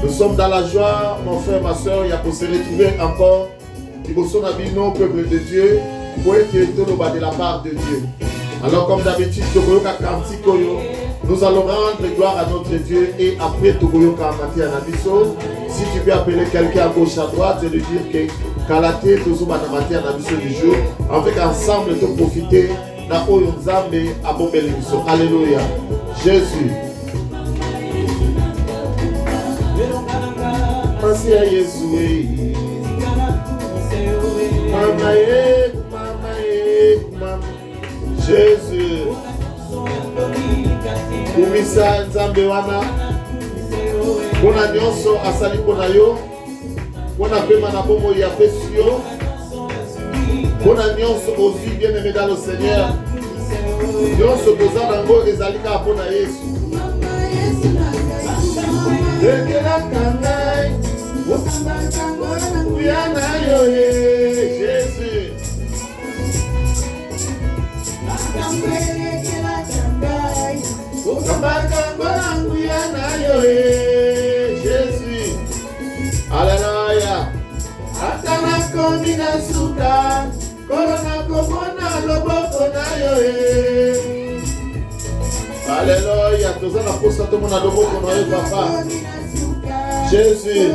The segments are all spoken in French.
Nous sommes dans la joie, mon frère, ma soeur, il y a pour se retrouver encore. Peuple de Dieu, pour être de la part de Dieu. Alors comme d'habitude, nous allons rendre gloire à notre Dieu et après si tu peux appeler quelqu'un à gauche à droite et lui dire que Kalate du jour, avec ensemble de profiter Alléluia. Jésus. Merci à Jésus. Jésus. Kumisa nzambe wana. Pona nyonso asali pona yo. Pona pema na bomo ya pesio. Pona nyonso aussi bien aimé dans le Seigneur. Nyonso toza nango ezalika pona Yesu. Ekela kangai. Uyana yo Jésus. Jésus. Alléluia. Atana komina suka. Korona komona loboko na yo. Alléluia. Tozana posa to mona loboko na yo papa. Jésus.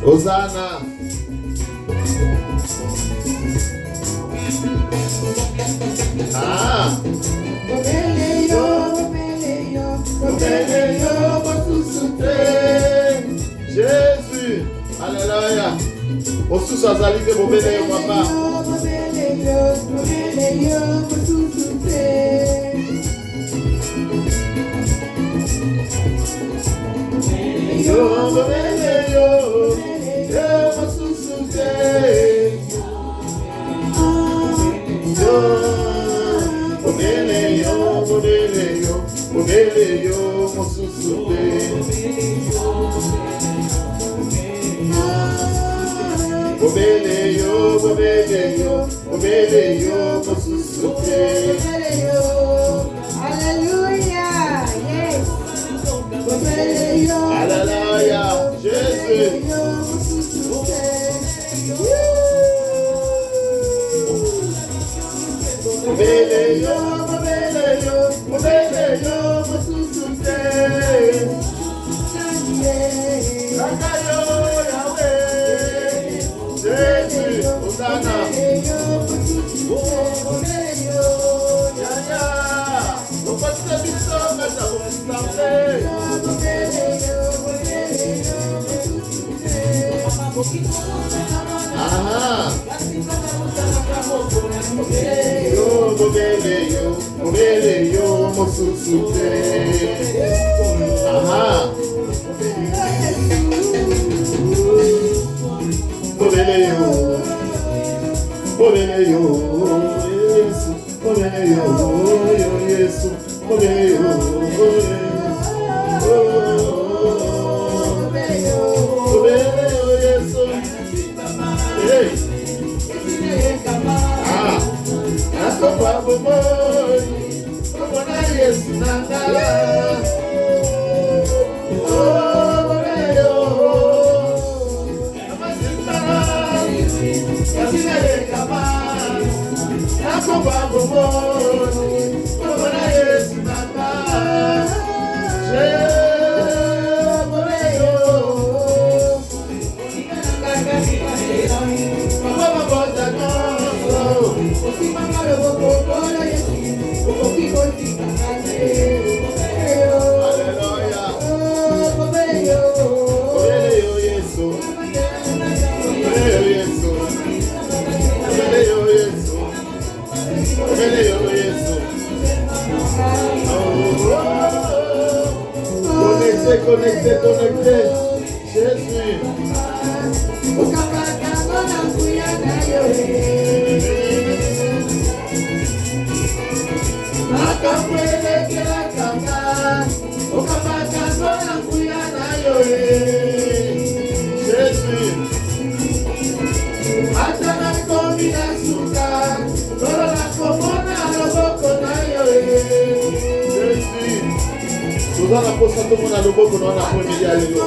Hosanna. Ah. Jésus. Alléluia. Au sous azali de bobele papa. Alléluia. Yes. Alléluia. Jésus. Connecté. Jésus. Nous allons poser tout le monde à l'eau pour nous après-midi. Alléluia.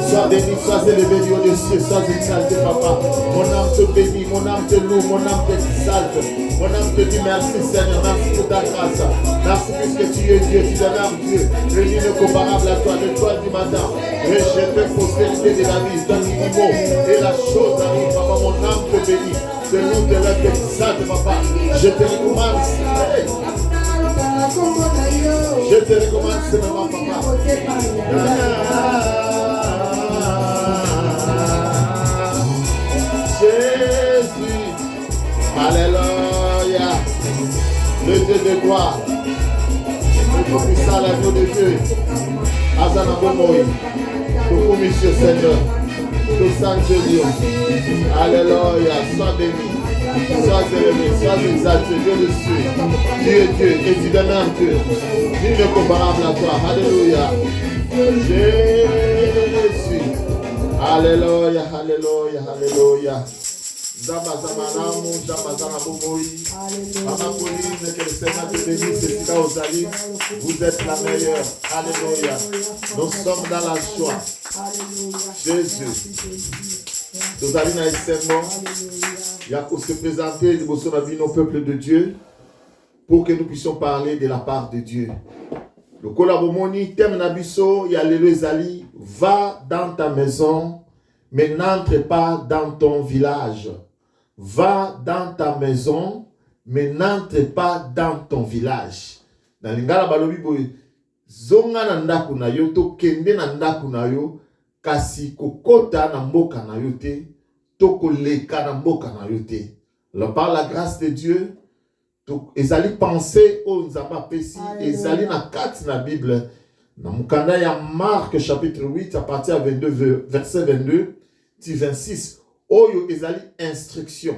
Sois béni, sois élevé du haut des cieux, sois exalté, papa. Mon âme te bénit, mon âme te loue, mon âme t'exalte. Mon âme te dit merci Seigneur, merci pour ta grâce. Merci puisque tu es Dieu, tu demeures Dieu. Le nul n'est comparable à toi, l'étoile du matin. Rejeté postérité de la vie, ton niveau. Et la chose arrive, papa, mon âme te bénit. De nous de l'être t'exalte, papa. Je te recommande. Hey. Je te recommande ce moment, papa. Jésus, alléluia, le Dieu de gloire, le puissant l'agneau de Dieu, Azana Bomoï, pour monsieur Seigneur, tout Saint Dieu, alléluia, sois béni, sois élevé, sois exalté, Dieu le suit, Dieu est Dieu, et tu demeures Dieu, Dieu n'est comparable à toi, alléluia, Jésus. Alléluia, alléluia, alléluia. Zama Zamanamu, Zama Zanabomoï. Maman Pauline, que le Seigneur te bénisse, c'est là aux alliés. Vous êtes la meilleure. Alléluia. Nous sommes dans la joie. Jésus. Nous allons dans les serments. Il y a pour se présenter devant la vie nos peuples de Dieu pour que nous puissions parler de la part de Dieu. Le Kolabomoni, thème Nabiso, il y a les Ali, va dans ta maison, mais n'entre pas dans ton village. Va dans ta maison, mais n'entre pas dans ton village. Dans l'ingala balobi boy, zonga na ndaku na yo to kende na ndaku na yo, kasi kokota na mboka na yo te, to koleka na mboka na yo te. Alors par la grâce de Dieu, ezali penser au nzamba pesi, ezali na kati na Bible. Na mukanda ya Marc chapitre 8 à partir de 22 verset 22 ti 26. Oyo ezali instruction.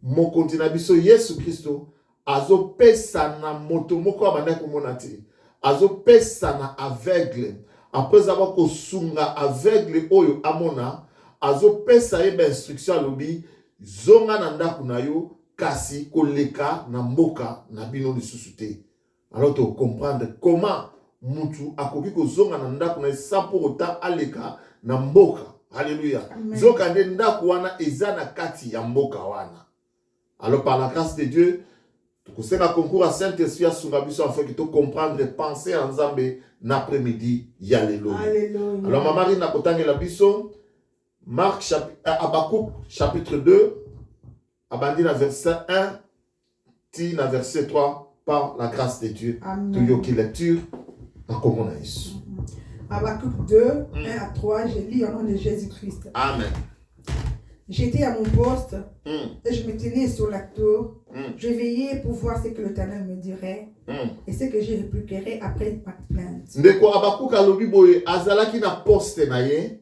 Mokonzi na biso Yesu Kristo azo pesa na moto moko abanda komona te. Azo pesa na aveugle. Après avoir kosunga aveugle oyo amona, azo pesa eba instruction alobi zonga na ndaku na yo kasi koleka na mboka na bino lisusu te. Alors tu comprendre comment mutu akoki kozonga na ndaku na sa pour autant aleka na mboka. Alléluia. Zoka nde ndaku wana eza na kati ya mboka wana. Alors par la grâce de Dieu, tu conseilles un concours à Saint-Esprit à Sungabiso afin que tu comprendre penser en Zambé l'après-midi. Alléluia. Alors ma Marie n'a pas la biso. Marc Habakkuk chapitre 2 abandi na verset 1 ti na verset 3 par la grâce de Dieu. Tu yoki lecture en commun à Jésus. Habakkuk 2, 1 à 3, je lis au nom de Jésus-Christ. Amen. J'étais à mon poste et je me tenais sur la tour. Je veillais pour voir ce que l'Éternel me dirait et ce que je répliquerais après ma plainte. Ndeko Habakkuk alobi boye azalaki na poste na ye.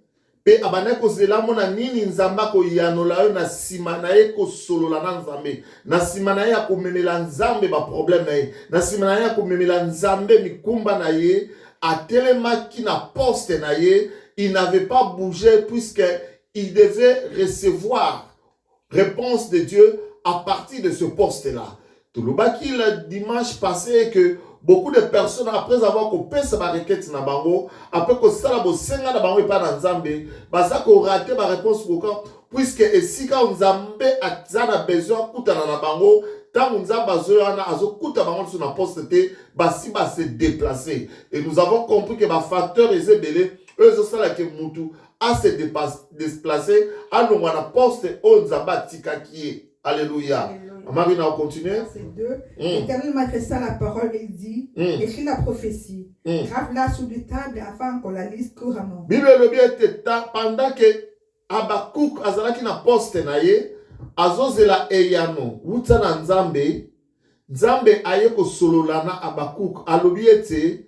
pe abana kozela mona nini nzamba ko yanola yo na sima na ye ko solola na nzambe na sima na ye ya komemela nzambe ba problème na ye na sima na ye ya komemela nzambe mikumba na ye atelemaki na poste na ye. Il n'avait pas bougé puisque il devait recevoir réponse de Dieu à partir de ce poste-là. Tout le baki le dimanche passé que beaucoup de personnes, après avoir coupé sa requête na bango, après que ça la bosenga na bango et pas dans Nzambe, basa ko raté ma réponse pourquoi puisque si quand Nzambe a besoin kuta na bango, tant Nzamba zoana azo kuta bango sur na poste te, basi ba se déplacer. Et nous avons compris que ba facteur est belé, eux aussi là que mutu a se déplacer à nous na poste au Nzamba tikaki. Alléluia. Marina, on continue. Verset 2. L'Éternel m'adressa la parole et il dit, écris la prophétie, grave-la sous les tables afin qu'on la lise couramment. Bible le bien était pendant que Abakouk azalaki na poste na ye, azozela eyano, wuta na Nzambe, Nzambe aye ko solola na Abakouk, alobi ete,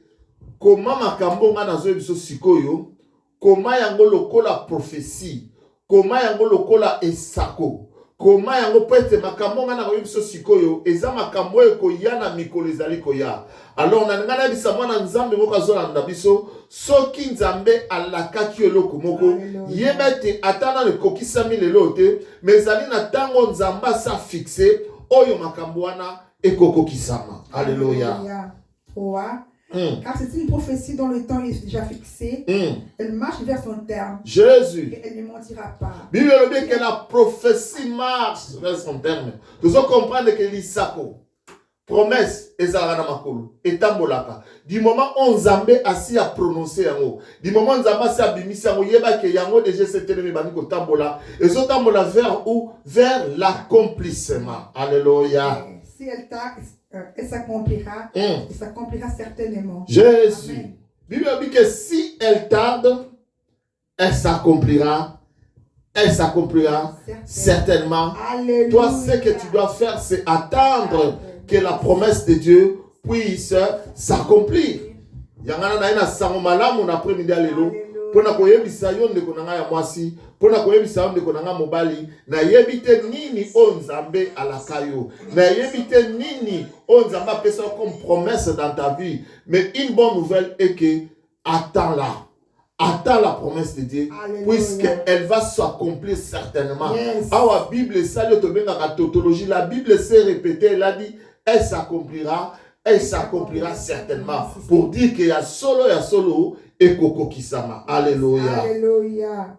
koma makambo nga nazo biso sikoyo, koma yango lokola prophétie, koma yango lokola esako. Koma yango pete makambo nga na biso sikoyo eza makambo eko yana mikolo ezali koya. Alors na ngana bisa mwana Nzambe moko azolanda biso soki Nzambe alakaki eloko moko yebete atana le kokisami lelo te mais ezali na tango Nzamba sa fixé oyo makambo wana ekokokisama. Alléluia. 3. Car c'est une prophétie dont le temps est déjà fixé. Elle marche vers son terme. Jésus. Et elle ne mentira pas. Bible dit que la prophétie marche vers son terme. Nous devons comprendre que l'Isako, promesse, ezalana makolo, etambolaka. Du moment où Nzambe assis à prononcer yango, du moment où Nzambe assis à bimisi yango, yeba ke yango déjà c'était le bani ko tambola. Et so tambola vers où? Vers l'accomplissement. Alléluia. Si elle s'accomplira, elle s'accomplira certainement. Jésus. Amen. Bible dit que si elle tarde, elle s'accomplira. Elle s'accomplira certainement. Alléluia. Toi, ce que tu dois faire, c'est attendre que la promesse de Dieu puisse s'accomplir. Yangana na ina sango malamu na après-midi alelo. Pona koyebisa yo ndeko nanga ya mwasi, pona koyebisa yo ndeko nanga mobali, na yebite nini o Nzambe alakayo, na yebite nini o Nzamba pesa comme promesse dans ta vie. Mais une bonne nouvelle est que attends-la. Attends la promesse de Dieu, puisqu'elle va s'accomplir certainement. Yes. Awa Bible, ça le tombe dans la tautologie, la Bible s'est répétée, elle a dit, elle s'accomplira certainement. Pour dire qu'il y a solo, et Koko Kisama. Alléluia. Alléluia.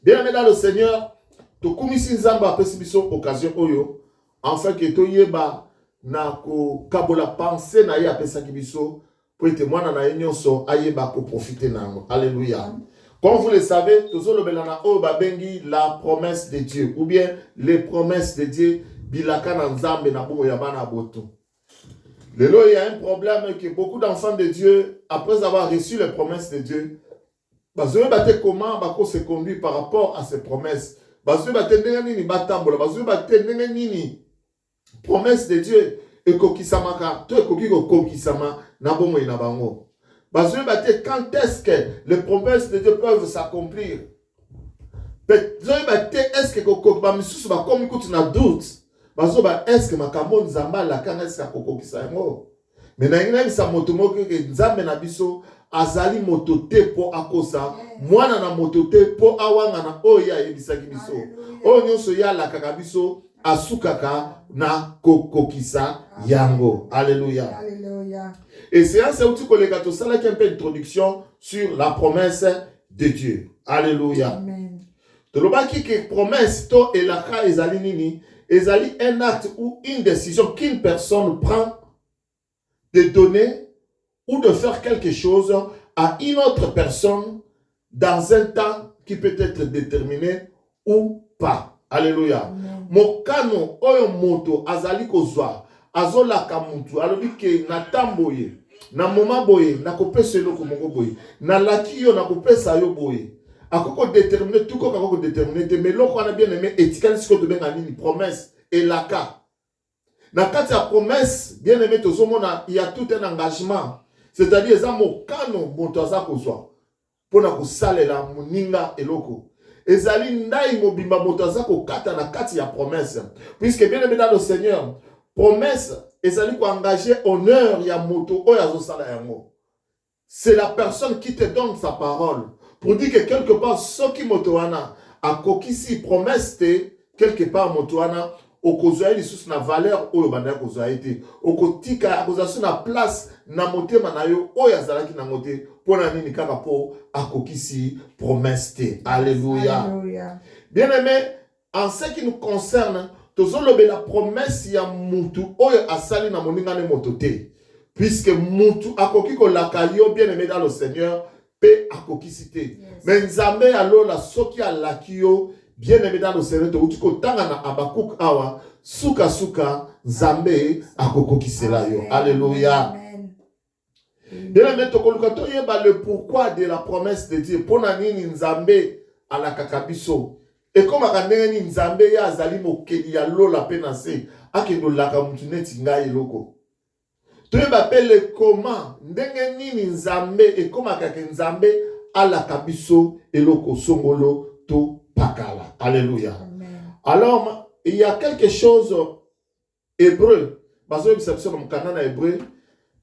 Bien-aimé dans le Seigneur, to kumisi nzamba apesi biso occasion oyo, enfin que to yeba na ko kabola pensée na ye apesaki biso, pour être moi na nyonso ayeba ko profiter nango. Alléluia. Comme vous le savez, tozo le belana o babengi la promesse de Dieu ou bien les promesses de Dieu bilaka na nzambe na bomo ya bana boto. Lelo, il y a un problème que beaucoup d'enfants de Dieu, après avoir reçu les promesses de Dieu, bazoe bate comment bako se conduire par rapport à ces promesses. Bazoe bate ndenge nini batambola, bazoe bate ndenge nini promesse de Dieu ekokisamaka, to ekoki kokokisama na bomo ina bango. Bazoe bate quand est-ce que les promesses de Dieu peuvent s'accomplir? Bazoe bate est-ce que kokokba misusu ba komi kuti na doute. Bazoba est-ce que makambo Nzamba la kanga est-ce que kokokisa yango? Mais na ngina bisa moto moko ke Nzambe na biso azali motote po akosa mwana na motote po awanga na oya yebisaki biso. O nyonso ya la kaka biso asukaka na kokokisa yango. Alléluia. Alléluia. Et c'est un outil koleka to sala qui un peu introduction sur la promesse de Dieu. Alléluia. Amen. To lobaki ke promesse to elaka ezali nini? Ezali un acte ou une décision qu'une personne prend de donner ou de faire quelque chose à une autre personne dans un temps qui peut être déterminé ou pas. Alléluia. Mokano oyo moto azali kozwa azolaka mutu alobi ke na tamboye na moma boye na kopesa eloko moko boye na laki yo na kopesa yo boye. Akoko déterminer tout quoi akoko déterminer te mais loko ana bien aimé etikali siko to benga nini promesse et laka na kati ya promesse bien aimé tozomona il y a tout un engagement, c'est-à-dire eza mokano moto aza kozwa pona kosalela moninga eloko. Ezali ndai mobimba moto aza kokata na kati ya promesse. Puisque bien aimé dans le Seigneur, promesse ezali ko engager honneur ya moto oyo azosala yango. C'est la personne qui te donne sa parole pour dire que quelque part soki moto wana akokisi promesse te quelque part moto wana okozwa lisusu na valeur oyo banda kozwa ete okotika akozwa na place na motema na yo oyo azalaki na mote pona nini kaka po akokisi promesse te. Alléluia. Alléluia. Bien aimé, en ce qui nous concerne, tozolobe la promesse ya mutu oyo asali na moninga ne moto te. Puisque mutu akoki ko lakayo bien aimé dans le Seigneur pe akokisi te. Yes. Mais nzambe alola soki alakiyo bien aimé dans le Seigneur to utiko tanga na Abakuk awa suka suka nzambe akokokisela yo. Alléluia. Amen. Bien aimé tokoluka toyeba le pourquoi de la promesse de Dieu. Pona nini nzambe alakakabiso. Et comme akandenge ni nzambe ya azali mokeli ya lola pe na se akendo laka mutu neti ngai eloko. Toyeba pe le comment ndenge nini nzambe et comme akake nzambe alakabiso eloko songolo to pakala. Alléluia. Amen. Alors, il y a quelque chose hébreu. Bazo ebisabisa na mukanda na hébreu.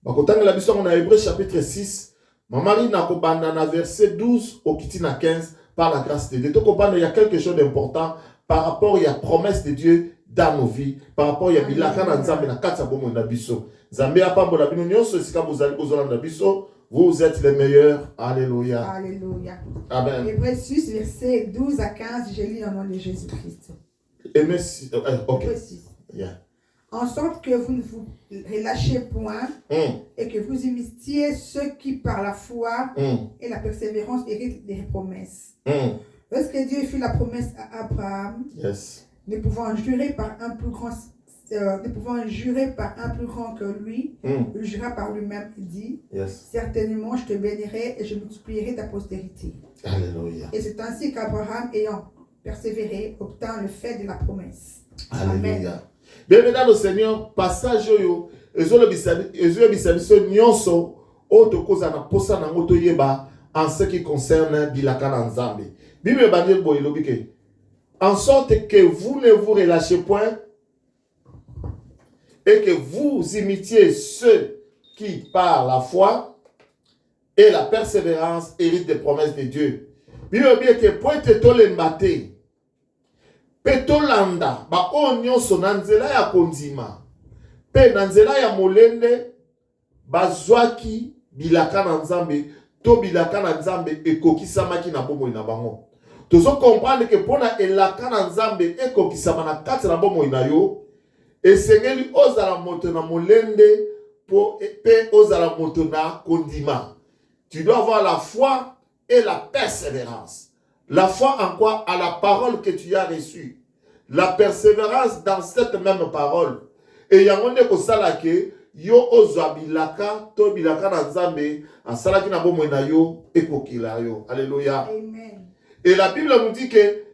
Bakotanga la biso na hébreu chapitre 6. Mamari na kobanda na verset 12 au kiti na 15 par la grâce de Dieu. Donc il y a quelque chose d'important par rapport à la promesse de Dieu dans nos vies, par rapport à bilaka na nzambe na kati ya bomo na biso. Nzambe apambola bino nyonso esika bozali kozala na biso. Vous êtes les meilleurs. Alléluia. Alléluia. Amen. Hébreux 6, verset 12 à 15, je lis au nom de Jésus-Christ. Amen. Ok. Hébreux 6. Yeah. En sorte que vous ne vous relâchez point et que vous imitiez ceux qui, par la foi et la persévérance, héritent des promesses. Lorsque Dieu fit la promesse à Abraham, Yes. ne pouvant jurer par un plus grand que lui, il jura par lui-même et dit, Yes. certainement je te bénirai et je multiplierai ta postérité. Alléluia. Et c'est ainsi qu'Abraham, ayant persévéré, obtint le fait de la promesse. Alléluia. Amen. Bien dans le Seigneur, passage yo, ezolo bisabiso nyonso oto koza na posa na ngoto yeba en ce qui concerne bilaka na nzambe. Bible bandi boy lobike. En sorte que vous ne vous relâchez point et que vous imitiez ceux qui, par la foi et la persévérance, héritent des promesses de Dieu. Bible bien que point tole mbate. Petolanda ba onyoso na nzela ya kondima pe na nzela ya molende bazwaki bilaka na nzambe to bilaka na nzambe ekokisamaki na bomoi na bango. Tozo comprendre que pona elaka na nzambe ekokisama na kati na bomoi na yo esengeli ozala moto na molende po pe ozala moto na kondima. Tu dois avoir la foi et la persévérance. La foi en quoi? À la parole que tu as reçue. La persévérance dans cette même parole. Et yangonde ko salake yo ozwa bilaka to bilaka na nzambe asalaki na bomoi na yo ekokila yo. Alléluia. Amen. Et la Bible nous dit que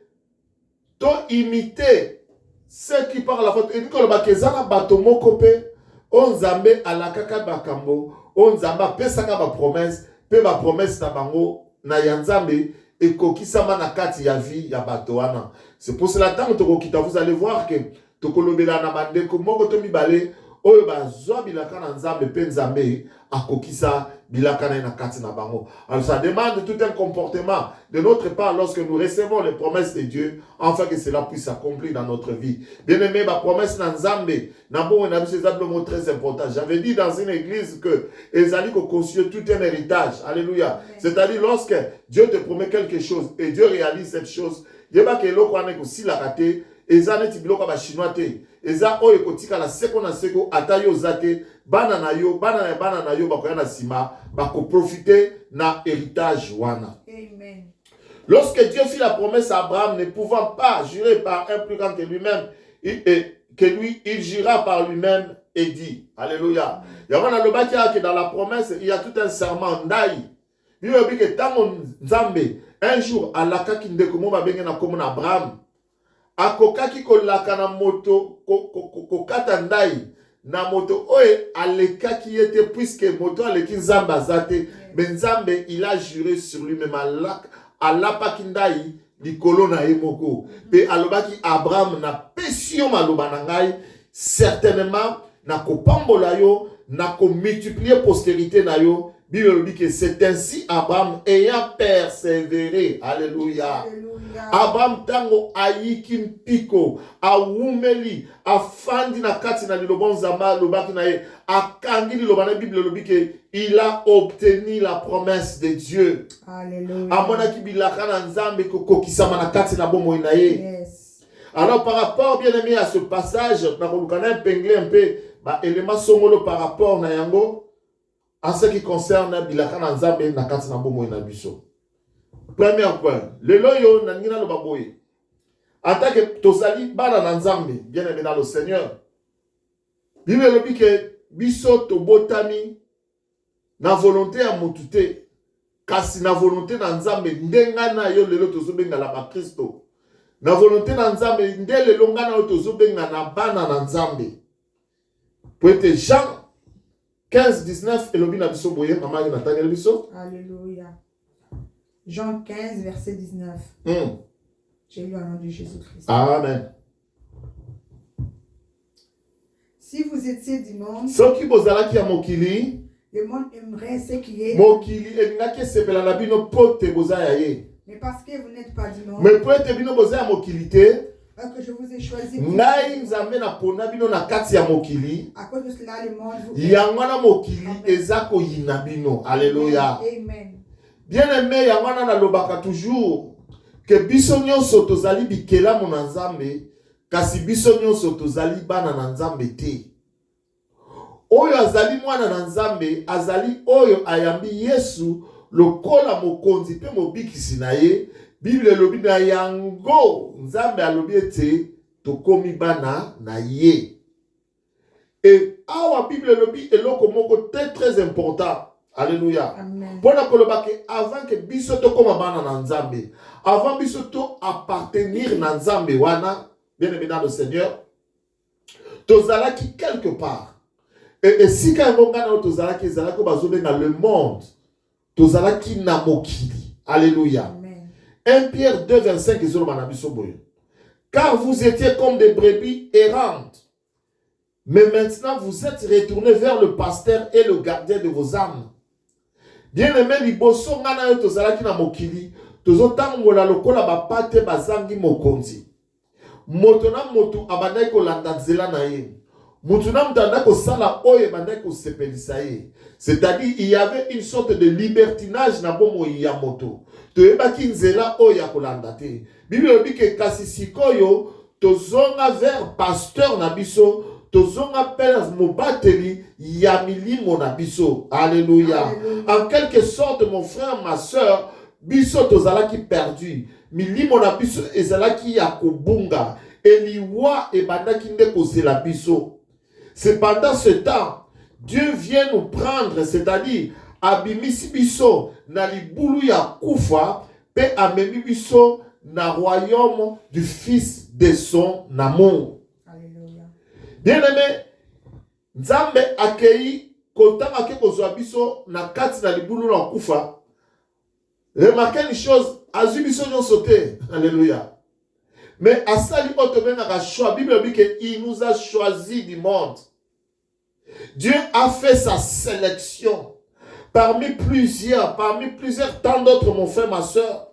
to imiter ceux qui parlent la faute. Et dit que le bakezana bato moko pe on nzambe alakaka bakambo on nzamba pesaka ba promesse pe ba promesse na bango na yanzambe et kokisama na kati ya vie ya bato wana. C'est pour cela tant que vous allez voir que tokolobela na bandeko moko to mibale oyo bazwa bilaka na nzambe pe nzambe akokisa bilaka na kati na bango. Alors ça demande tout un comportement de notre part lorsque nous recevons les promesses de Dieu afin que cela puisse s'accomplir dans notre vie. Bien aimé, ma promesse na nzambe na bon on a vu ces mot très important. J'avais dit dans une église que ezali ko construire tout un héritage. Alléluia. C'est-à-dire lorsque Dieu te promet quelque chose et Dieu réalise cette chose, yeba ke loko ane ko sila kate ezane tibiloko ba chinois te. Eza oyo kotika la seko na seko atayo zate bana na yo bakoya na sima bako profiter na héritage wana. Amen. Lorsque Dieu fit la promesse à Abraham, ne pouvant pas jurer par un plus grand que lui-même, il jura par lui-même et dit, alléluia. Yavana lobakia que dans la promesse, il y a tout un serment ndai. Il y a que tango nzambe un jour alaka kindeko mo ba benga na komona Abraham. Akokaki ko laka na moto ko kata ndai na moto oye aleka qui était puisque moto aleki nzambe azate mais nzambe il a juré sur lui-même alapaki ndai likolo na ye moko pe alobaki Abraham na pesio maloba na ngai certainement na kopambola yo na ko multiplier postérité na yo. Bible dit que c'est ainsi Abraham ayant persévéré. Alléluia. Abraham tango ayiki mpiko awumeli afandi na kati na liloba nzamba lobaki na ye akangi liloba na Bible lobi que il a obtenu la promesse de Dieu. Alléluia. Amonaki bilaka na nzambe kokokisama na kati na bomoi na ye. Yes. Alors par rapport bien aimé à ce passage na kolukana mpengler un peu ba élément songolo par rapport na yango en ce qui concerne bilaka na nzambe na kati na bomoi na biso. Premier point, le loyo na ngina lo baboye. En tant que tosali bana na nzambe, bien aimé dans le Seigneur. Bible le dit que biso tobotami na volonté ya motute kasi na volonté na nzambe ndenga na yo lelo tozobenga la ba Kristo. Na volonté na nzambe ndele longa na yo tozobenga na bana na nzambe. Poete Jean 15-19 elobi na biso boye mama na tangela biso. Alléluia. Jean 15 verset 19. J'ai lu au nom de Jésus-Christ. Amen. Si vous étiez du monde, soki bozalaki ya mokili, le monde aimerait ce qui est. Mokili elingaki sepela na bino pote bozaya ye. Mais parce que vous n'êtes pas du monde. Mais pote bino bozaya mokili te. Que je vous ai choisi. Ngai nzambe na pona bino na kati ya mokili. À cause de cela le monde vous. Yango na mokili ezako yina bino. Alléluia. Amen. Bien aimé yango na lobaka toujours que biso nyonso tozali bikela na nzambe kasi biso nyonso tozali bana na nzambe te. Oyo azali mwana na nzambe azali oyo ayambi Yesu lokola mokonzi pe mobikisi na ye. Bible lobi na yango nzambe alobi ete tokomi bana na ye. Et awa Bible lobi eloko moko très important. Alléluia. Pour la kolobake avant que biso tokoma bana na nzambe, avant biso to appartenir na nzambe wana, bien aimé dans le Seigneur, tozalaki quelque part. Et si quand on regarde tozalaki zalako bazobenga le monde, tozalaki na mokili. Alléluia. 1 Pierre 2:25 ezolobana biso boye. Car vous étiez comme des brebis errantes. Mais maintenant vous êtes retournés vers le pasteur et le gardien de vos âmes. Bien aimé liboso ngana yo tozalaki na mokili, tozotangola lokola bapate bazangi mokonzi. Moto na moto abandaki kolanda nzela na ye. Mutu na mutu andaki kosala oyo ebandaki kosepelisa ye. C'est-à-dire il y avait une sorte de libertinage na bomoi ya moto. Toyebaki nzela oyo ya kolanda te. Bible dit que kasi sikoyo tozonga vers pasteur na biso, tozonga père mobateli ya milimo na biso. Alléluia. En quelque sorte mon frère, ma soeur, biso tozalaki perdu. Milimo na biso ezalaki ya kobunga. Eliwa ebandaki nde kozela biso. C'est pendant ce temps, Dieu vient nous prendre, c'est-à-dire abimisi biso na libulu ya kufa pe amemi biso na royaume du fils de son amour. Alléluia. Bien-aimé, Nzambe akei kotanga ke kozwa biso na kati na libulu na kufa. Remarquez une chose, azu biso nyonso te. Alléluia. Mais asali otobenga ka choix, Bible dit que il nous a choisi du monde. Dieu a fait sa sélection parmi plusieurs tant d'autres, mon frère, ma soeur.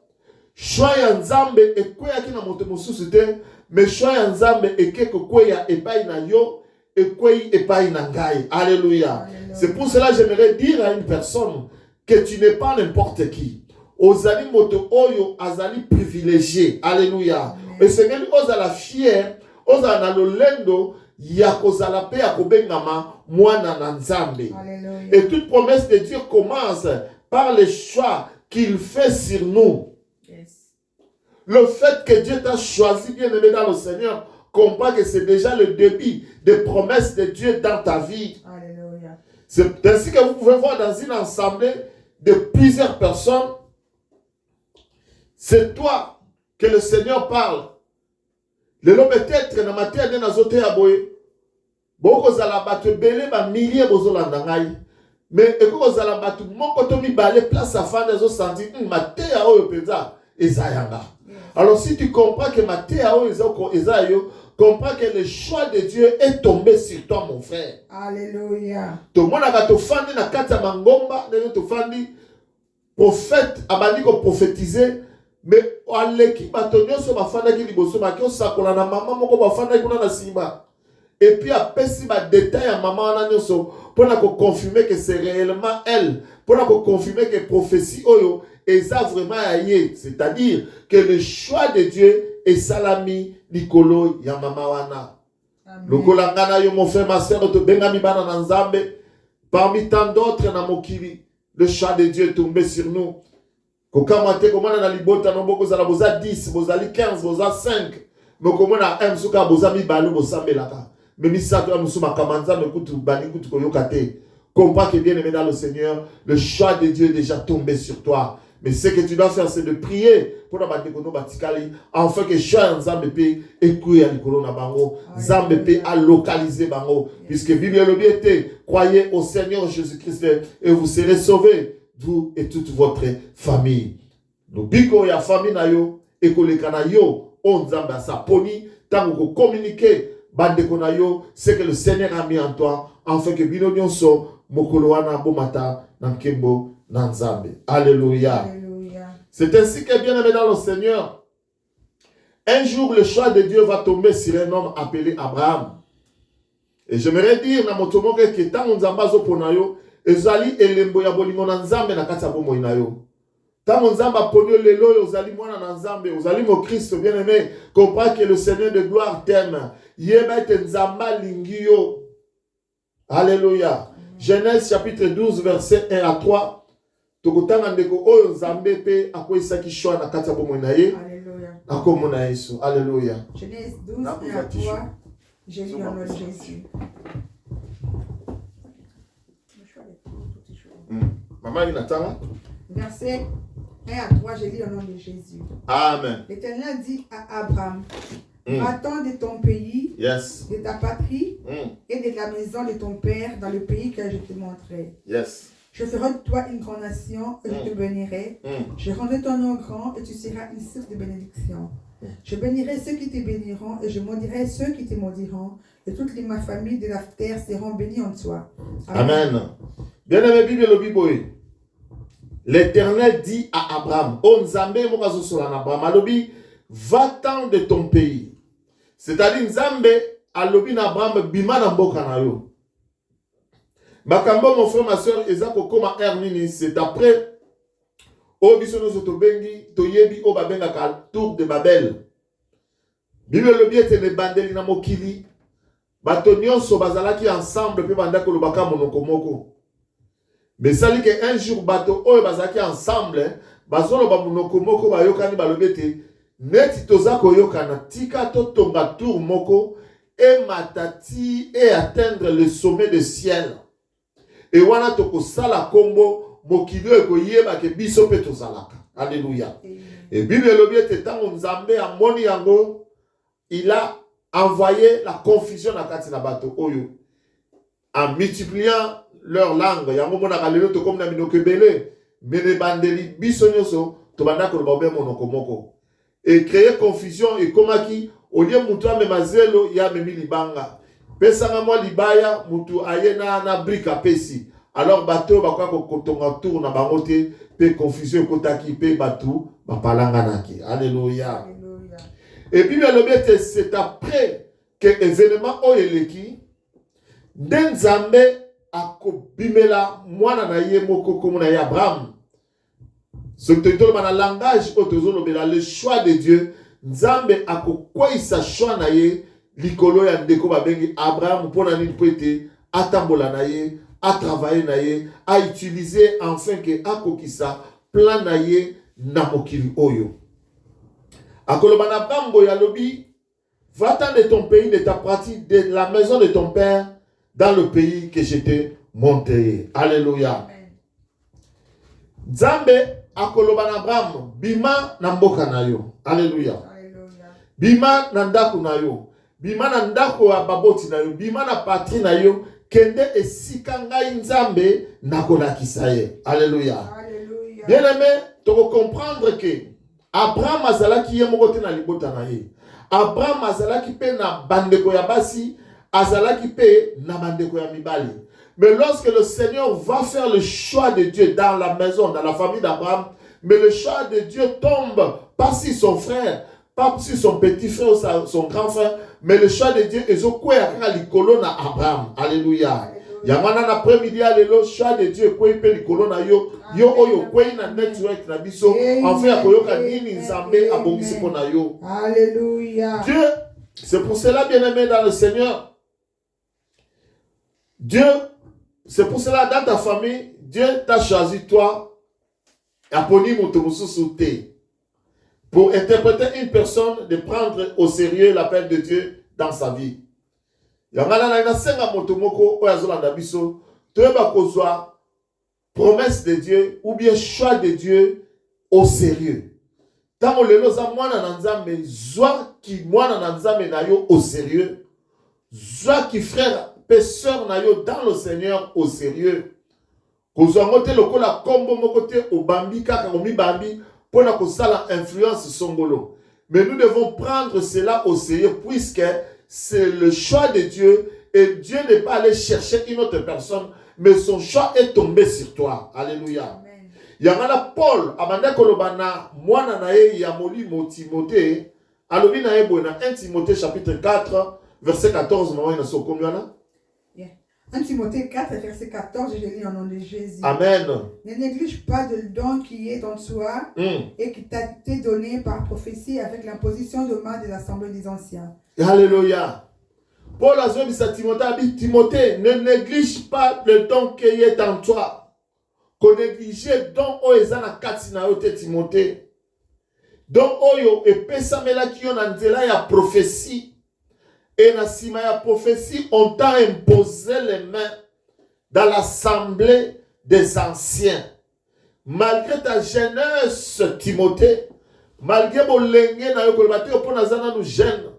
Choix ya Nzambe ekweya ki na moto mosusu te, mais choix ya Nzambe ekeko kweya epai na yo, ekweyi epai na ngai. Alléluia. C'est pour cela que j'aimerais dire à une personne que tu n'es pas n'importe qui. Ozali moto oyo azali privilégié. Alléluia. Et Seigneur ozala fier, ozala na lolendo ya kozala pe ya kobengama mwana na Nzambe. Et toute promesse de Dieu commence par le choix qu'il fait sur nous. Yes. Le fait que Dieu t'a choisi, bien aimé dans le Seigneur, comprend que c'est déjà le début des promesses de Dieu dans ta vie. Alléluia. C'est ainsi que vous pouvez voir dans une assemblée de plusieurs personnes. C'est toi que le Seigneur parle. Le l'homme peut-être dans ma terre d'un azote à boye. Boko zala batu belé ba milliers bozolanda ngai. Mais eko zala batu moko to mi balé place à fin des senti ma te ya oyo penza ezayanga. Alors si tu comprends que ma te ya oyo ezayo, comprends que le choix de Dieu est tombé sur toi mon frère. Alléluia. To mona ka to fandi na kata mangomba, ne to fandi prophète abandi ko prophétiser. Mais aleki batonyo so bafanda ki liboso ba ko sakola na mama moko bafanda kuna na simba. Et puis après si ba détail à maman wana nyoso pour na ko confirmer que c'est réellement elle, pour na ko confirmer que prophétie oyo eza vraiment aye, c'est-à-dire que le choix de Dieu est salami likolo ya mama wana. Lokola ngana yo mon frère ma sœur to benga mi bana na Nzambe parmi tant d'autres na mokili, le choix de Dieu est tombé sur nous. Kokamate komana na libota no boko zala boza 10, bozali 15, boza 5. Mais komona M suka boza mi balu bosambelaka. Mais misato ya musuma kamanza me kutu bani kutu koyokate. Comprends que bien aimé dans le Seigneur, le choix de Dieu est déjà tombé sur toi. Mais ce que tu dois faire, c'est de prier pour la batekono batikali, afin que choix Nzambe pe ekouye à likolo na bango, Nzambe pe a localisé bango, puisque Bible le bien était, croyez au Seigneur Jésus-Christ et vous serez sauvés, vous et toute votre famille. Nous biko ya famille na yo, ekoleka na yo, on Nzambe a sa poni, tant que communiquer bandeko na yo, c'est que le Seigneur a mis en toi, afin que bino nyonso mokolo wana bomata na nkembo na Nzambe. Alléluia. Alléluia. C'est ainsi que bien aimé dans le Seigneur, un jour le choix de Dieu va tomber sur un homme appelé Abraham. Et j'aimerais dire na motomo que tant Nzamba zo ponayo, ezali elembo ya bolingo na Nzambe na kati ya bomoi na yo. Tant Nzamba ponyo lelo yo zali mwana na Nzambe, ozali mo Christ bien aimé, comprends que le Seigneur de gloire t'aime. Yeba te Nzamba lingio. Alléluia. Genèse chapitre 12 verset 1 à 3. Tokotanga ndeko oyo Nzambe pe akoisaki choix na kati ya bomoi na ye. Alléluia. Akomona Yesu. Alléluia. Genèse 12 1 à 3. J'ai lu en nom de Jésus. Maman Inatanga. Verset 1 à 3, j'ai lu au nom de Jésus. Amen. L'Éternel dit à Abraham, va-t'en de ton pays, Yes. de ta patrie et de la maison de ton père dans le pays que je te montrerai. Yes. Je ferai de toi une grande nation et je te bénirai. Je rendrai ton nom grand et tu seras une source de bénédiction. Je bénirai ceux qui te béniront et je maudirai ceux qui te maudiront. Et toutes les ma famille de la terre seront bénies en toi. Amen. Bien aimé Bible le Bible. L'Éternel dit à Abraham, on Nzambe mokazo sola na Abraham alobi, va-t'en de ton pays. C'est-à-dire Nzambe alobi na Abraham bima na mboka na yo. Makambo mon frère ma soeur ezako koma ernini, c'est après o biso no to bengi to yebi o babenga ka tour de Babel. Bible le bien te ne bandeli na mokili. Bato nyonso bazalaki ensemble pe bandako lobaka monoko moko. Mais ça dit qu'un jour bato oyo bazalaki ensemble, bazolo ba monoko moko bayokani balobete neti toza koyokana tika to tonga tour moko et matati et atteindre le sommet du ciel. Et wana toko sala kombo mokili ekoyeba ke biso pe tozalaka. Alléluia. Et Bible lobiete tango Nzambe amoni yango, il a envoyé la confusion na kati na bato oyo en multipliant leur langue. Yango mona kalelo to comme na minoko belé, mene bandeli biso nyoso to banda ko ba be monoko moko. Et créer confusion et komaki au lieu mutu amemazelo ya memi libanga. Pesanga mwa libaya mutu ayena na brika pesi. Alors bato bakwa ko kotonga tour na bangote pe confusion kotaki pe batu bapalanga naki. Alléluia. Alléluia. Et puis c'est après que événement oyeleki Nzambe akobimela mwana na ye moko komo na Abraham. Ce que tu as dans langage le choix de Dieu, Nzambe akokwisa choix na ye likolo ya ndeko babengi Abraham pona nini poete atambola na ye, a travailler na ye, a utiliser enfin que akokisa plan na ye na mokili oyo. Akoloba na Abraham ya lobi, va-t'en de ton pays, de ta partie, de la maison de ton père, dans le pays que je t'ai montré. Alléluia. Nzambe akoloba na Abraham, bima na mboka na yo. Alléluia. Bima na ndaku na yo. bima na ndako ya baboti na yo, bima na patrie na yo, kende esika ngai nzambe nakolakisa ye. Alléluia. Bien aimé, tu vas comprendre que Abraham azalaki ye moko te na libota na ye. Abraham azalaki pe na bandeko ya basi, azalaki pe na bandeko ya mibali. Mais lorsque le Seigneur va faire le choix de Dieu dans la maison, dans la famille d'Abraham, mais le choix de Dieu tombe pas sur son frère, pas sur son petit frère ou son grand frère, mais le choix de Dieu est au quoi likolo na Abraham. Alléluia. Yamana na après-midi alelo choix de Dieu quoi pe likolo na yo yo oyo quoi na network na biso enfin akoyoka nini nzambe abongisi pona yo. Alléluia. Dieu, c'est pour cela bien aimé dans le Seigneur. Dieu, c'est pour cela dans ta famille, Dieu t'a choisi toi aponi motomususute pour interpréter une personne, de prendre au sérieux l'appel de Dieu dans sa vie. Yangana na senga motomoko oyazolanda biso toyeba kozwa promesse de Dieu ou bien choix de Dieu au sérieux. Tango lelo za mwana na nzambe zwa ki mwana na nzambe na yo au sérieux. Zwa ki frère pe sœur na yo dans le Seigneur au sérieux. Kozwa ngote lokola kombo moko te obambi kaka omi bambi pona kosala influence songolo. Mais nous devons prendre cela au sérieux puisque c'est le choix de Dieu et Dieu n'est pas allé chercher une autre personne, mais son choix est tombé sur toi. Alléluia. Yangana Paul, abanda kolobana, mwana na ye ya molimo Timothée, alobi na ye bona 1 Timothée chapitre 4, verset 14, na wana so komiana? 1 Timothée 4, verset 14, je lis au nom de Jésus. Amen. Ne néglige pas le don qui est en toi et qui t'a été donné par prophétie avec l'imposition de main de l'Assemblée des Anciens. Alléluia. Paul a dit à Timothée, Timothée, ne néglige pas le don qui est en toi. Qu'on néglige le don oezana katina yote Timothée. Don oyo epesamela ki yon anzela ya prophétie. Et na sima ya prophétie, on t'a imposé les mains dans l'assemblée des anciens. Malgré ta jeunesse, Timothée, malgré mon lengue na yo kolibate yo pona zana nou jeune,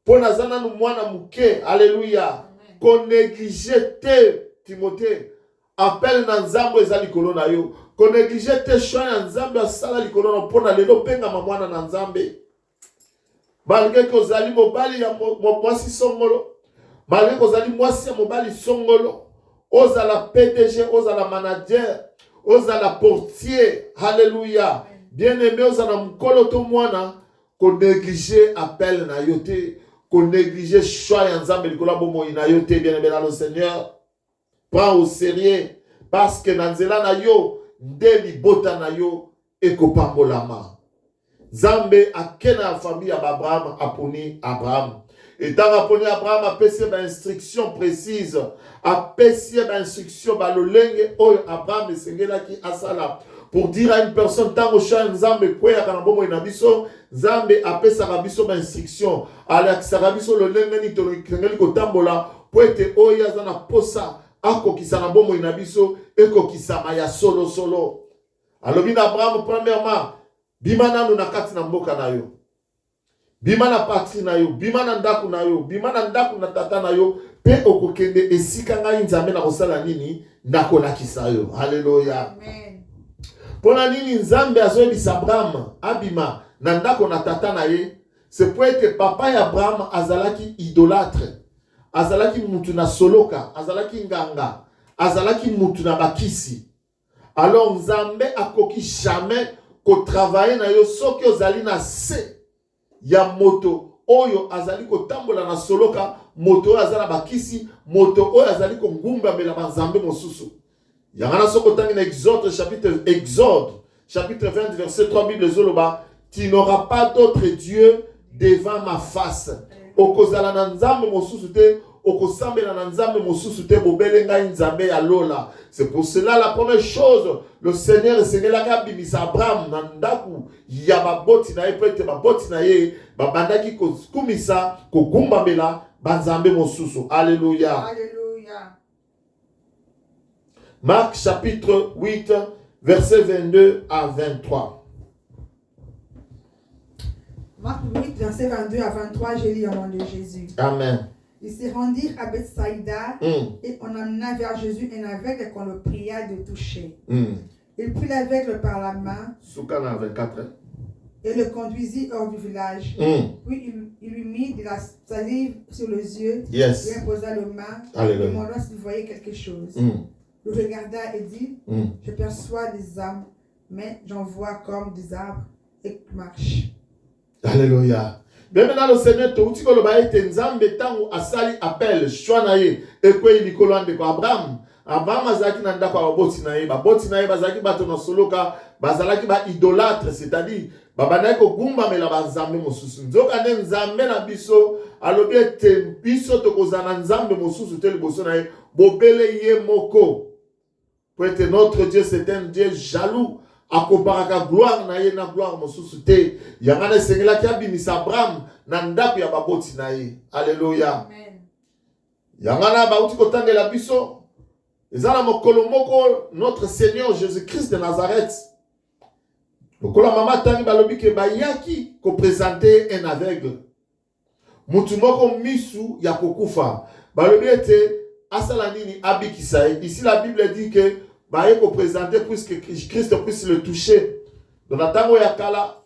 pona zana nou mwana muke, alléluia. Qu'on néglige te, Timothée, appelle na nzambo ezali likolo na yo. Qu'on néglige te choix na nzambe asala likolo na pona lelo penga mwana na nzambe. Malgré que ozali mobali ya mwasi songolo, malgré que ozali mwasi ya mobali songolo, ozala PDG, ozala manager, ozala portier, alléluia. Bien aimé, ozala mkolo to mwana, qu'on néglige appel na yote, qu'on néglige choix ya nzambe likola bomo ina yote, bien aimé dans le Seigneur. Prends au sérieux, parce que nanzela na yo, nde libota na yo, ekopambolama. Zambé a kena famille Abraham aponi Abraham. Et tant aponi Abraham a pessé instruction précise, a pessé instruction ba le lenge oyo Abraham et sengela ki asala pour dire à une personne tant au champ Nzambe kwe ya kanambomo inabiso Nzambe a pessé rabiso instruction ala kisarabiso le lenge ni to kengeli ko tambola poete oya zana posa ako kisana bomo inabiso eko kisama ya solo solo. Alors bin Abraham premièrement bima nanu na kati na mboka na yo. Bima na patrie na yo. Bima na ndaku na yo. Bima na ndaku na tata na yo. Pe okokende esika ngai nzambe na kosala nini nakolakisa yo. Alléluia. Amen. Pona nini nzambe azoyebisa Abraham abima na ndako na tata na ye. C'est pour être papa ya Abraham azalaki idolâtre. Azalaki mutu na soloka. Azalaki nganga. Azalaki mutu na bakisi. Alors nzambe akoki jamais ko travailler na yo soki ozali na se ya moto oyo azali ko tambola na soloka moto oyo azala bakisi moto oyo azali ko ngumba mela banzambe mosusu yangana soko tangi na Exode chapitre 20 verset 3 Bible zoloba tu n'auras pas d'autre Dieu devant ma face okozala na nzambe mosusu te okosambela na nzambe mosusu te bobelenga nzambe ya lola. C'est pour cela la première chose le Seigneur esengelaka bimisa Abraham na ndaku ya baboti na ye po ete baboti na ye babandaki kokumisa kogumbamela banzambe mosusu. Alléluia. Alléluia. Marc chapitre 8 verset 22 à 23. Marc 8, verset 22 à 23, je lis au nom de Jésus. Amen. Ils se rendirent à Bethsaïda et on amena vers Jésus un aveugle qu'on le pria de toucher. Il prit l'aveugle par la main Soukana 24. et le conduisit hors du village. Puis il lui mit de la salive sur les yeux, lui imposa le main, lui demanda s'il voyait quelque chose. Le regarda et dit, je perçois des âmes, mais j'en vois comme des arbres et qui marchent. Alléluia. Bien maintenant le Seigneur tout ce que le bail était nzambe tango asali appel shwanaye ekwe likolo ndeko Abraham. Abraham azaki na ndako ya boti na ye bazaki bato na soloka bazalaki ba idolâtre, c'est-à-dire babandaki kogumba mela banzambe mosusu. Nzoka nde nzambe na biso alobi ete biso tokozana nzambe mosusu te liboso na ye bobele ye moko. Pour être notre Dieu, c'est un Dieu jaloux. Akobaraka gloire na ye na gloire mosusu te. Yangana sengela ki abimisa Abraham na ndako ya baboti na ye. Alléluia. Amen. Yangana bauti kotangela biso. Ezala mokolo moko notre Seigneur Jésus-Christ de Nazareth. Lokola mama tangi balobi ke bayaki ko présenter un aveugle. Mutu moko misu ya kokufa. Balobi ete asala nini abikisa. Ici la Bible dit que il faut présenter pour que Christ puisse le toucher. Dans la tango ya kala,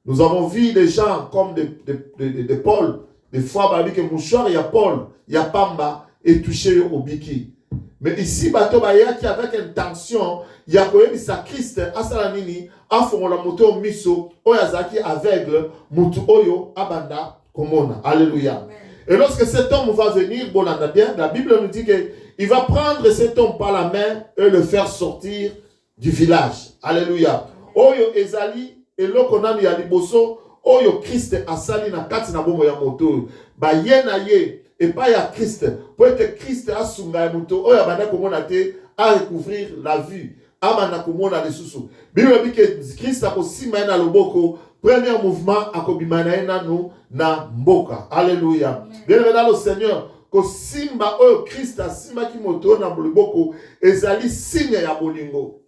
nous avons vu des gens comme de Paul. Des fois, il y a mouchoir, il y a Paul, il y a Pamba, et touché au biki. Mais ici, bato bayaki avec intention, il y a quand même sa Christ, asalanini, afon la moto miso, oyazaki aveugle, mutu oyo, abanda, komona. Alléluia. Amen. Et lorsque cet homme va venir, bon, la Bible nous dit qu'il va prendre cet homme par la main et le faire sortir du village. Alléluia. Oyo ezali, et l'okonami ya liboso, oyo Christ asali na kati na bomo ya moto. Ba ye na ye, et pas ya Christ. Pour être Christ asunga ya moto, oyo abanda komona te, à recouvrir la vue. Amana komona lesusu. Bible dit que Christ a kosima na loboko. Premier mouvement à Kobimanaena nous na mboka. Alléluia. Bien dans le Seigneur, que simba Christ a simba qui moto na boliboko, ezali signe ya bolingo.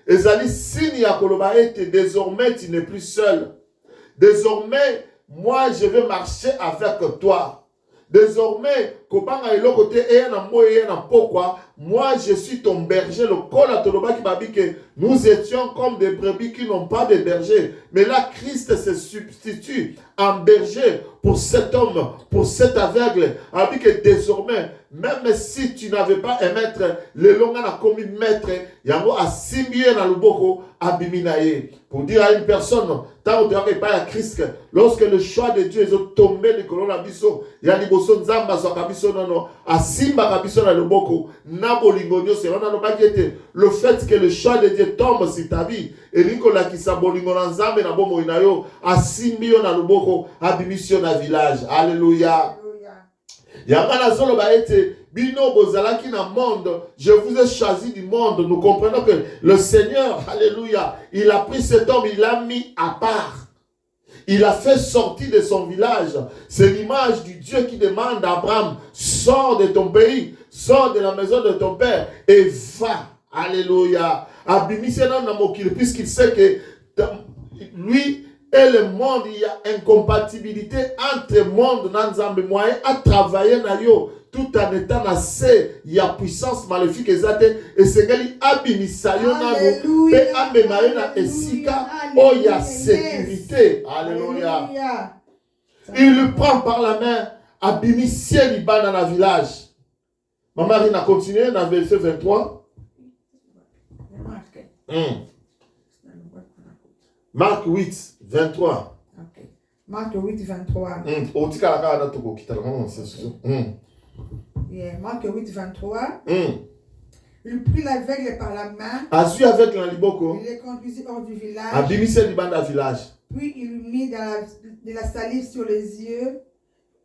Ezali signe ya koloba ete désormais tu n'es plus seul. Désormais moi je vais marcher avec toi. Désormais, kopanga eloko te eya na mo eya na pokwa, moi je suis ton berger. Le kol a toloba ki babi que nous étions comme des brebis qui n'ont pas de berger. Mais là, Christ se substitue en berger pour cet homme, pour cet aveugle. A dit que désormais, même si tu n'avais pas un maître, le longa n'a commis maître, yango a simbie na luboko abiminaye. Pour dire à une personne, tant que tu n'as pas à Christ, lorsque le choix de Dieu est tombé, le colon abisso, il y a des bossons zamba sur kabiso non, a simba kabiso na luboko, na bolingonio, c'est on a le fait que le choix de Dieu tombe sur ta vie, et Nicolas qui sa bolingonan zambe na bomo inayo, a simbio na luboko, abimission na village. Alléluia. Yamana zolo ba ete bino bozalaki na monde, je vous ai choisi du monde. Nous comprenons que le Seigneur, alléluia, il a pris cet homme, il l'a mis à part. Il a fait sortir de son village. C'est l'image du Dieu qui demande à Abraham, sors de ton pays, sors de la maison de ton père et va. Alléluia. Abimisena namokile, puisqu'il sait que lui et le monde, il y a incompatibilité entre le monde et moyen à travailler na yo tout en étant assez, il y a puissance maléfique et c'est qu'il abimisa yo nabo et amemayo na esika oh il y a sécurité. Alléluia. Il le prend par la main, abimisie liba dans le village. Ma Marie a continué dans le verset 23. Marc 8, 23. Okay. Marc 8, 23. Marc 8, 23. Il prit l'aveugle par la main. Il le conduisit hors du village. Puis il lui mit de la salive sur les yeux,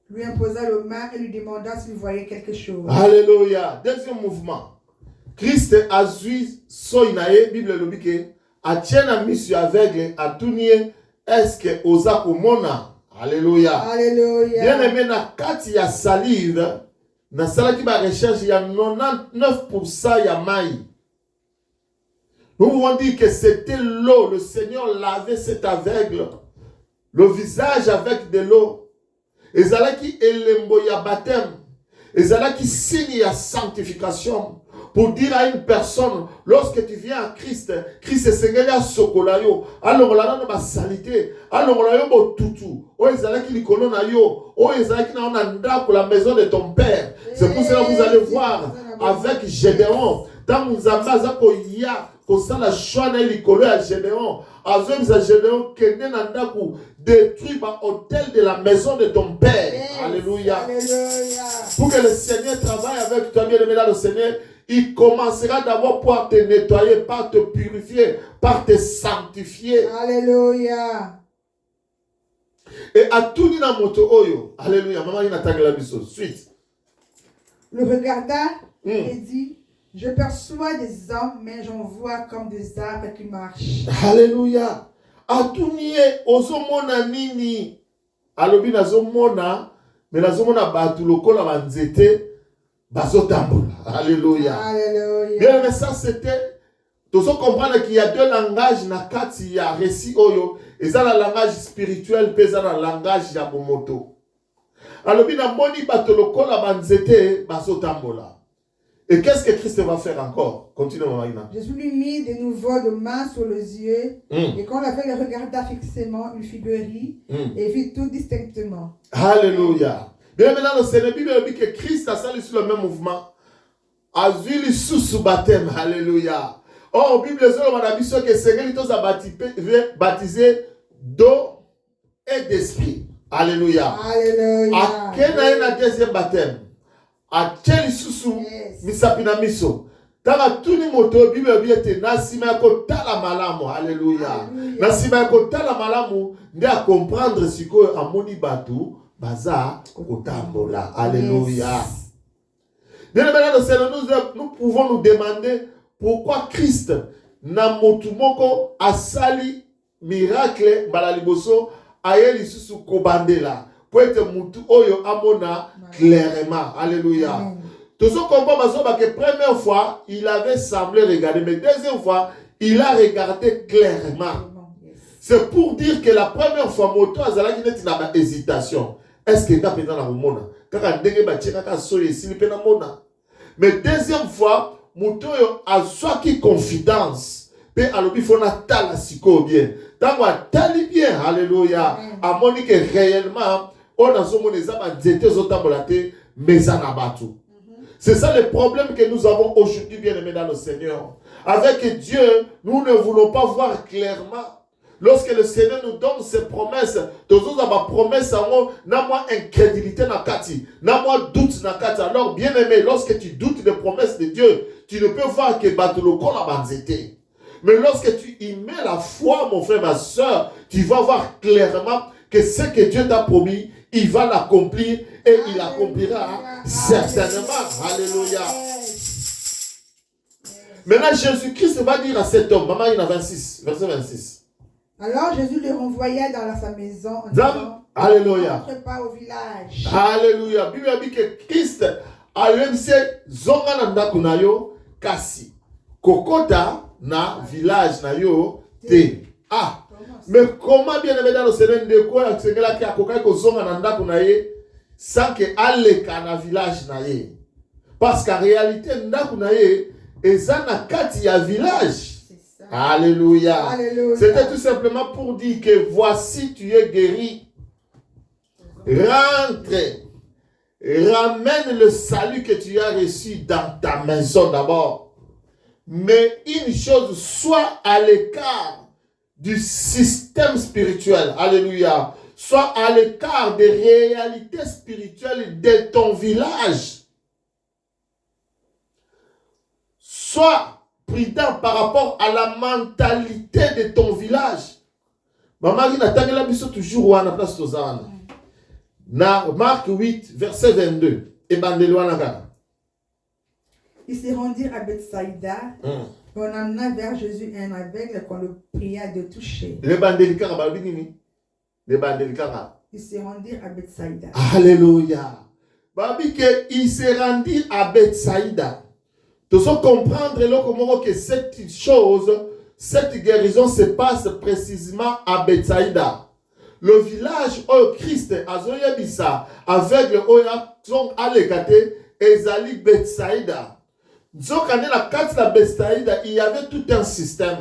lui imposa le main et lui demanda s'il voyait quelque chose. Alléluia. Deuxième mouvement. Christ a vu Soinae, Bible lobike. Atiena misu aveugle atunie est-ce que oza komona. Alléluia. Alléluia. Bien aimé na kati ya salive na salaki ba recherche ya 99% ya mai. Nous pouvons dire que c'était l'eau. Le Seigneur lavait cet aveugle, le visage avec de l'eau. Et ça là qui est l'emboya baptême. Et ça là qui signe la sanctification. Pour dire à une personne, lorsque tu viens à Christ, Christ est Seigneur à Sokolayo, alors là, on a salité, alors là, on a tout. Oh, ils allaient qui l'icône na yo, oh, ils allaient qui n'a pas pour la maison de ton père. C'est pour cela que vous allez voir avec Gédéon, tant vous avez qu'il y a, comme ça, la choix de l'icône à Gédéon, avec Gédéon, qui n'est pas pour détruire l'hôtel de la maison de ton père. Alléluia. Pour que le Seigneur travaille avec toi, bien aimé dans le Seigneur, il commencera d'abord par te nettoyer, par te purifier, par te sanctifier. Alléluia. Et à tout dit dans moto oyo. Alléluia. Maman, il attaque la biso. Suite. Le regarda et dit, je perçois des hommes, mais j'en vois comme des arbres qui marchent. Alléluia. À tout nié, ozomona nini. Alobi nazomona, mais nazomona batu lokola banzete. Alléluia. Alléluia. Bien, mais ça c'était. Tous comprendre qu'il y a deux langages na kati ya récit oyo. Et ça le langage spirituel, puis ça le langage ya bomoto. Alors bina moni batoloko la banzete basotambola. Et qu'est-ce que Christ va faire encore? Continue Maïna. Jésus lui mit de nouveau de mains sur les yeux. Et quand la fille le regarda fixement, il fit guéri et vit tout distinctement. Alléluia. Bien maintenant, le Seigneur, Bible dit que Christ a sali sur le même mouvement. A vu sous baptême. Alléluia. Or, Bible dit que le Seigneur est baptisé d'eau et d'esprit. Alléluia. Alléluia. A quel est le deuxième baptême? A quel sous misapina miso? Tala tuni moto Bible dit que nasima ko tala malamu. Alléluia. Nasima ko tala malamu nde a comprendre ce que amoni batu. Baza Kotambola. Alléluia. Bien aimé, nous pouvons nous demander pourquoi Christ n'a motumoko a sali miracle balaliboso ayeli susu kobandela pour être mutu oyo amona clairement. Alléluia. Tout ce qu'on peut dire que première fois il avait semblé regarder, mais deuxième fois il a regardé clairement. C'est pour dire que la première fois moto azala qui n'était pas hésitation. Est-ce que tu as fait dans la mona? Mais deuxième fois, moto a soit qui confidence. Pe alobi fona tala siko bien. Tango tali bien, alléluia. A moni que réellement on a somme des aba zete zotambolate mezanabatu. C'est ça le problème que nous avons aujourd'hui, bien aimés dans le Seigneur. Avec Dieu, nous ne voulons pas voir clairement. Lorsque le Seigneur nous donne ses promesses, tous ma promesse, n'a moi incrédulité na kati, n'a moi doute na kati. Alors, bien aimé, lorsque tu doutes des promesses de Dieu, tu ne peux voir que batuloko la banzete. Mais lorsque tu y mets la foi, mon frère, ma soeur, tu vas voir clairement que ce que Dieu t'a promis, il va l'accomplir et il l'accomplira certainement. Alléluia. Maintenant, Jésus-Christ va dire à cet homme, maman, il a 26, verset 26. Alors Jésus le renvoya dans sa maison en disant, Alléluia. N'entre pas au village. Alléluia. Bible dit que Christ a lui zonga na ndaku na yo kasi kokota na village na yo te. Ah. Mais comment bien aimé dans le Seigneur de quoi Seigneur qui a kokai ko zonga na ndaku na ye sans que aleka na village na ye. Parce qu'en réalité ndaku na ye eza na kati ya village. Alléluia. Alléluia. C'était tout simplement pour dire que voici tu es guéri. Rentre. Ramène le salut que tu as reçu dans ta maison d'abord. Mais une chose, sois à l'écart du système spirituel. Alléluia. Sois à l'écart des réalités spirituelles de ton village. Sois prudent par rapport à la mentalité de ton village. Maman, il a toujours à la place de Zana. Na Marc 8, verset 22. Ils se rendirent à Bethsaïda. On amena vers Jésus un aveugle qu'on le pria de toucher. Ils se rendirent à Bethsaïda. Alléluia. Babi que ils se rendirent à Bethsaïda. Tu dois comprendre comment que cette chose, cette guérison se passe précisément à Bethsaïda. Le village où Christ a Zoyabissa, aveugle Oya, sont allés Ezali Bethsaïda. Donc, dans la carte de Bethsaïda, il y avait tout un système.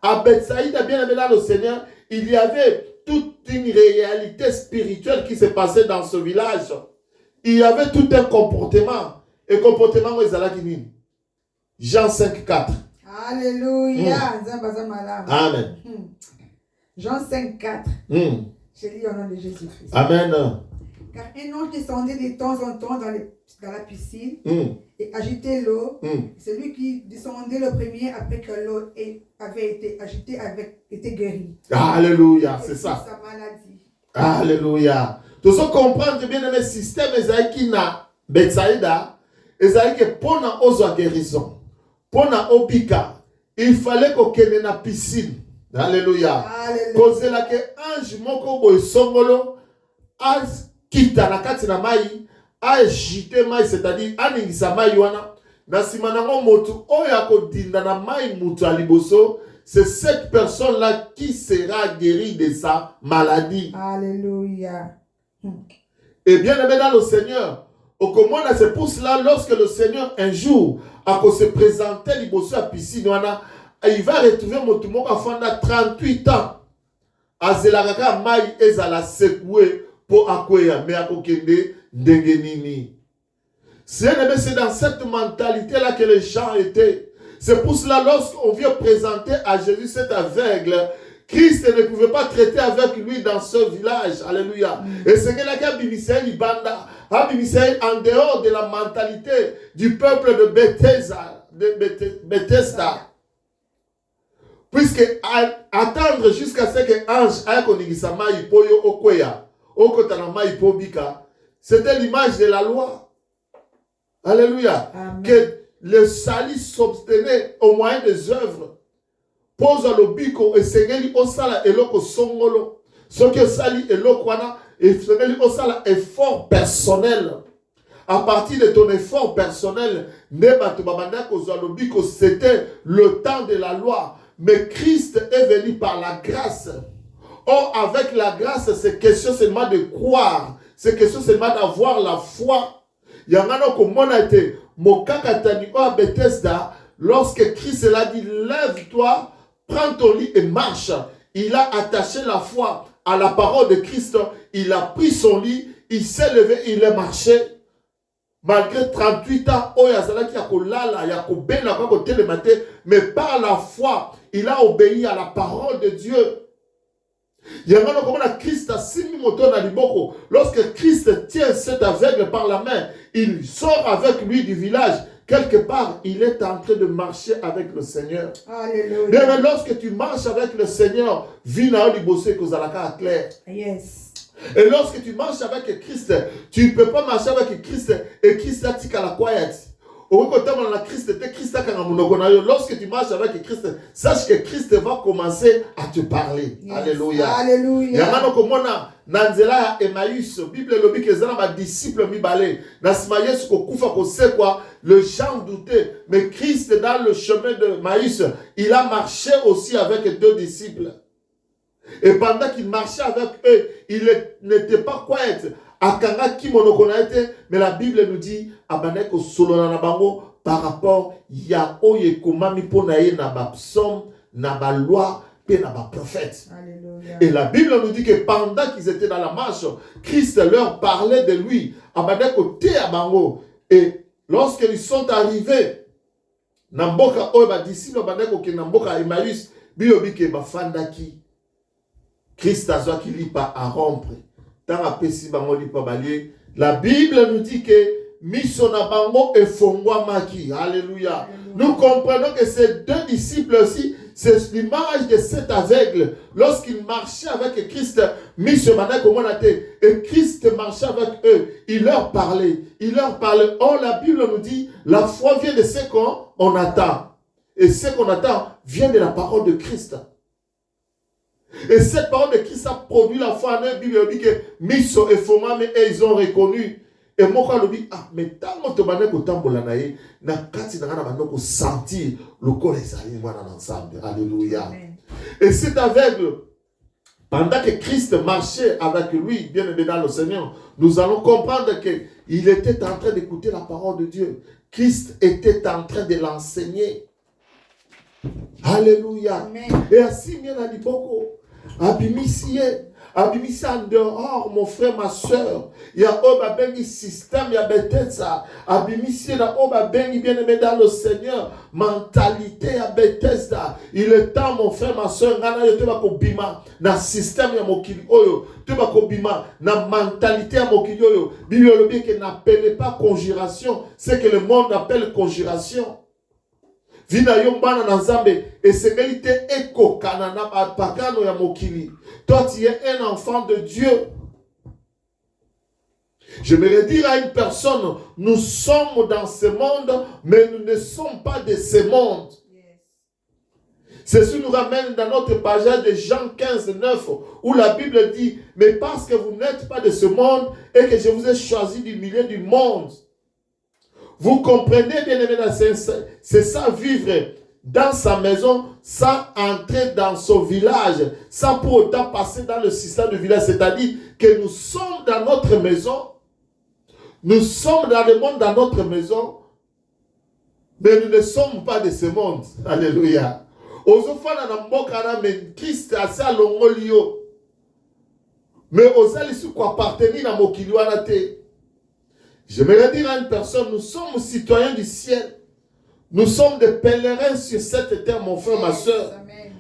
À Bethsaïda, bien aimé là, le Seigneur, il y avait toute une réalité spirituelle qui se passait dans ce village. Il y avait tout un comportement. Et comportement, où ils Jean 5, 4. Alléluia. Amen. Jean 5, 4. Je lis au nom de Jésus-Christ. Amen. Car un ange descendait de temps en temps dans la piscine et agitait l'eau. Celui qui descendait le premier après que l'eau avait été agitée était guéri. Alléluia, c'est ça. Sa maladie. Alléluia. Tu dois comprendre bien le système qui na Bethsaïda, que pour la guérison, pour la obika, il fallait qu'on ait la piscine. Alléluia. Cause la que ange moko boy songolo as kita na kati na mai agité mai, c'est-à-dire aningisa mai wana na sima nango motu oyo akodinda na mai mutu aliboso, c'est cette personne là qui sera guérie de sa maladie. Alléluia. Et bien aimé dans le Seigneur, au commande c'est pour cela lorsque le Seigneur un jour a se présenter liboso à piscine wana, il va retrouver motu moko afanda 38 ans. Azelaka mai ezala secoué pour akweya mais akokende ndengenini. C'est dans cette mentalité là que les gens étaient. C'est pour cela lorsqu'on vient présenter à Jésus cet aveugle, Christ ne pouvait pas traiter avec lui dans ce village. Alléluia. Et c'est que là qu'Abimissaïl Ibanda, Abimissaïl en dehors de la mentalité du peuple de Bethesda. Puisque attendre jusqu'à ce que l'ange aille konigisama ipoyo okweya, okotanama ipobika, c'était l'image de la loi. Alléluia. Amen. Que le salut s'obtenait au moyen des œuvres. Pose le biko et sengeli osala eloko songolo. Ce que sali eloko wana et sengeli osala effort personnel. À partir de ton effort personnel, c'était le temps de la loi. Mais Christ est venu par la grâce. Or, avec la grâce, c'est question seulement de croire. C'est question seulement d'avoir la foi. Yangano komona été mokakatani o Bethesda, lorsque Christ l'a dit, lève-toi, prends ton lit et marche. Il a attaché la foi à la parole de Christ. Il a pris son lit, il s'est levé, il a marché. Malgré 38 ans, mais par la foi, il a obéi à la parole de Dieu. Lorsque Christ tient cet aveugle par la main, il sort avec lui du village. Quelque part, il est en train de marcher avec le Seigneur. Alléluia. Mais lorsque tu marches avec le Seigneur, Yes. Et lorsque tu marches avec Christ, tu ne peux pas marcher avec Christ et Christ a dit qu'à la quiet. Lorsque tu marches avec Christ, sache que Christ va commencer à te parler. Yes. Alléluia. Alléluia. Nanzela Emmaüs, Bible lobi que zana ma disciple mi balé. Nasma Yesu ko kufa ko c'est quoi? Le gens doutaient. Mais Christ dans le chemin de Emmaüs, il a marché aussi avec deux disciples. Et pendant qu'il marchait avec eux, il n'était pas quiet. Akanga ki monokonaete, mais la Bible nous dit abaneko solona na bango par rapport ya oye komami pona ye na ba psaume, na ba loi, pe na ba prophète. Alléluia. Et la Bible nous dit que pendant qu'ils étaient dans la marche, Christ leur parlait de lui. Abaneko te abango. Et lorsqu'ils sont arrivés, namboka oye ba disciple abaneko ke namboka Emmaüs, biyobi ke ba fandaki. Christ a qui lit pas à rompre. La Bible nous dit que Misona Bango et Fongwa Maki. Alléluia. Nous comprenons que ces deux disciples aussi, c'est l'image de cet aveugle. Lorsqu'ils marchaient avec Christ, et Christ marchait avec eux, il leur parlait. Il leur parlait. Or, la Bible nous dit, la foi vient de ce qu'on attend. Et ce qu'on attend vient de la parole de Christ. Et cette parole de Christ a produit la foi en eux. La Bible dit que Miso et Foma, mais ils ont reconnu. Et moi, je dis, ah, mais tant que tu vas kotambola na ye, na kati na ngana bando ko sentir le corps des amis ensemble. Alléluia. Amen. Et cet aveugle, pendant que Christ marchait avec lui, bien aimé dans le Seigneur, nous allons comprendre qu'il était en train d'écouter la parole de Dieu. Christ était en train de l'enseigner. Alléluia. Amen. Et ainsi, bien à l'iboko, abimisie en dehors, mon frère, ma soeur. Il y a un bengi système, il y a Bethesda. Abimisie na oba bengi bien aimé dans le Seigneur. Mentalité à Bethesda. Il est temps, mon frère, ma soeur, ngana yo te ba ko bima na système ya mokili oyo. Te ba ko bima na mentalité ya mokili oyo. Bibliologie qui n'appelle pas conjuration, c'est que le monde appelle conjuration. Vina yombana na Nzambe et c'est mérité eko kanana pagano ya mokili. Toi tu es un enfant de Dieu. Je me dire à une personne, nous sommes dans ce monde, mais nous ne sommes pas de ce monde. Ceci nous ramène dans notre passage de Jean 15, 9, où la Bible dit, mais parce que vous n'êtes pas de ce monde et que je vous ai choisi du milieu du monde. Vous comprenez bien aimé, c'est ça vivre dans sa maison sans entrer dans son village, sans pour autant passer dans le système du village. C'est-à-dire que nous sommes dans notre maison, nous sommes dans le monde dans notre maison, mais nous ne sommes pas de ce monde. Alléluia. Christ a sa longolio, mais aux alliés quoi appartenir à Mokiliwanate. J'aimerais dire à une personne, nous sommes citoyens du ciel. Nous sommes des pèlerins sur cette terre, mon frère, ma soeur.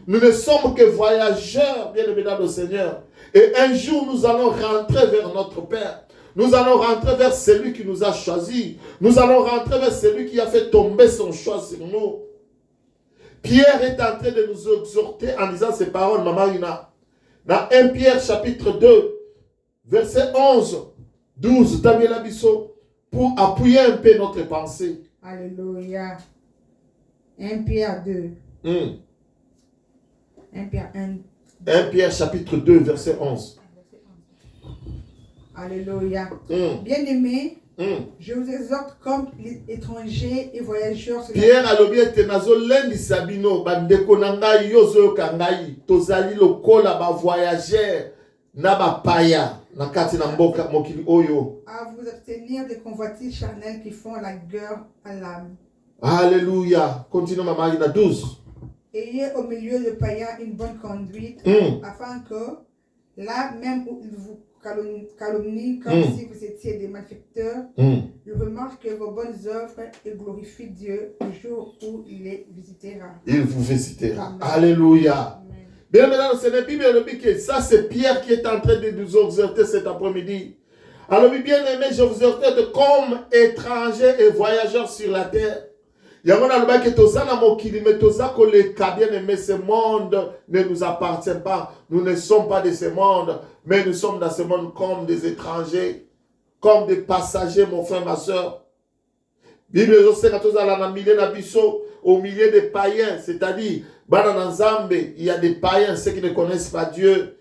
Nous ne sommes que voyageurs, bien aimés dans le Seigneur. Et un jour, nous allons rentrer vers notre Père. Nous allons rentrer vers celui qui nous a choisis. Nous allons rentrer vers celui qui a fait tomber son choix sur nous. Pierre est en train de nous exhorter en disant ces paroles, Maman Ina. Dans 1 Pierre chapitre 2, verset 11, 12, Daniel Abisso, pour appuyer un peu notre pensée. Alléluia. 1 Pierre 2. 1 Pierre 1. 1 Pierre chapitre 2, verset 11. Alléluia. Bien-aimés, je vous exhorte comme étrangers et voyageurs. Pierre a lobi ete nazolendi sabino bandeko na ngai yozo kangai tozali lokola ba voyageurs na ba paya na kati na mboka mokili oyo. À vous abstenir des convoitises charnelles qui font la guerre à l'âme. Alléluia. Continue maman na 12. Ayez au milieu de païens une bonne conduite afin que là même où ils vous calomnie comme si vous étiez des malfaiteurs, il remarque vos bonnes œuvres et glorifie Dieu le jour où il les visitera. Il vous visitera. Amen. Alléluia. Amen. Bien maintenant, c'est la Bible que ça c'est Pierre qui est en train de nous exhorter cet après-midi. Alors bien aimé, je vous exhorte comme étrangers et voyageurs sur la terre. Yamona le que tozana mokili mais tozako le bien aimé, ce monde ne nous appartient pas. Nous ne sommes pas de ce monde, mais nous sommes dans ce monde comme des étrangers, comme des passagers, mon frère, ma soeur. Bible au milieu des païens, c'est-à-dire il y a des païens, ceux qui ne connaissent pas Dieu.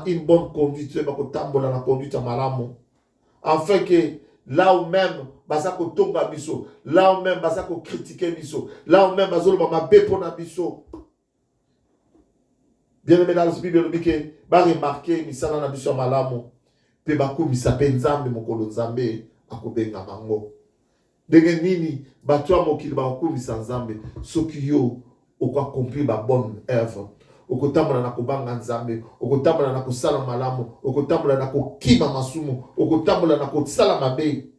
Une bonne conduite, afin que là où même basako tonga biso, là où même basako critiquer biso, là où même basolo mama bepona biso. Bien aimé dans la Bible, il va remarquer misala na biso malamu, pe bako misape nzambe mokolo nzambe akobenga mango. Denge nini batwa mokili bako misanzambe, soki yo oko accomplir ba bonne œuvre. Okotambola na kobanga nzambe, okotambola na kosala malamu, okotambola na kokima masumu, okotambola na kosala mabe.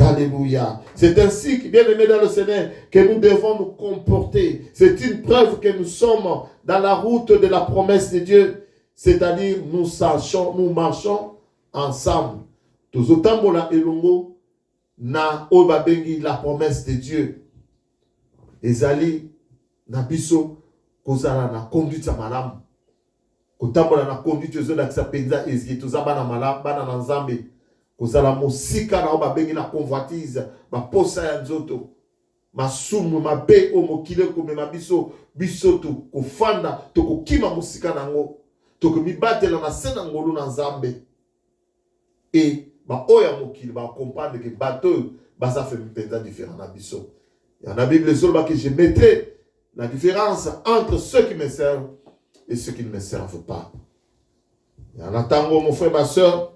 Alléluia. C'est ainsi que, bien aimé dans le Seigneur, que nous devons nous comporter. C'est une preuve que nous sommes dans la route de la promesse de Dieu. C'est-à-dire, nous marchons ensemble. Tous otambola elongo na obabengi la promesse de Dieu. Ezali na biso kozala na conduite ya malamu. Kotambola na conduite zo la penza ezki tozaba na malamu bana na nzambe. Kozala mosika na oba bengi na convoitise ba posa ya nzoto masumu mabe o mokile ko mema biso to kofanda to kokima mosika nango to ko mibatela na sena ngolu na nzambe et ba oya mokili ba comprendre que bateau ba ça fait peut-être différent na biso. Et la Bible solo que je mettrai la différence entre ceux qui me servent et ceux qui ne me servent pas. Et en attendant, mon frère, ma soeur,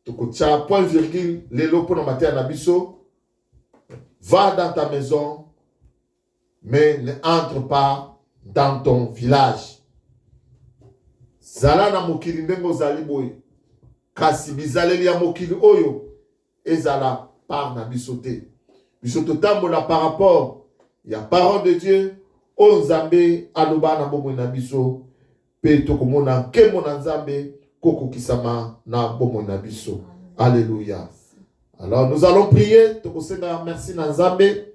tu as point virgule, les lots pour nous mater à biso. Va dans ta maison, mais ne entre pas dans ton village. Zala na mokili ndengo zali boy. Kasi bizaleli ya mokili oyo ezala par na bisote. Bisoto tambola par rapport ya parole de Dieu o Nzambe aloba na bomo na biso pe to komona ke mona Nzambe koko kisama na bomo na biso. Alléluia. Alors nous allons prier to kosenga merci na Nzambe.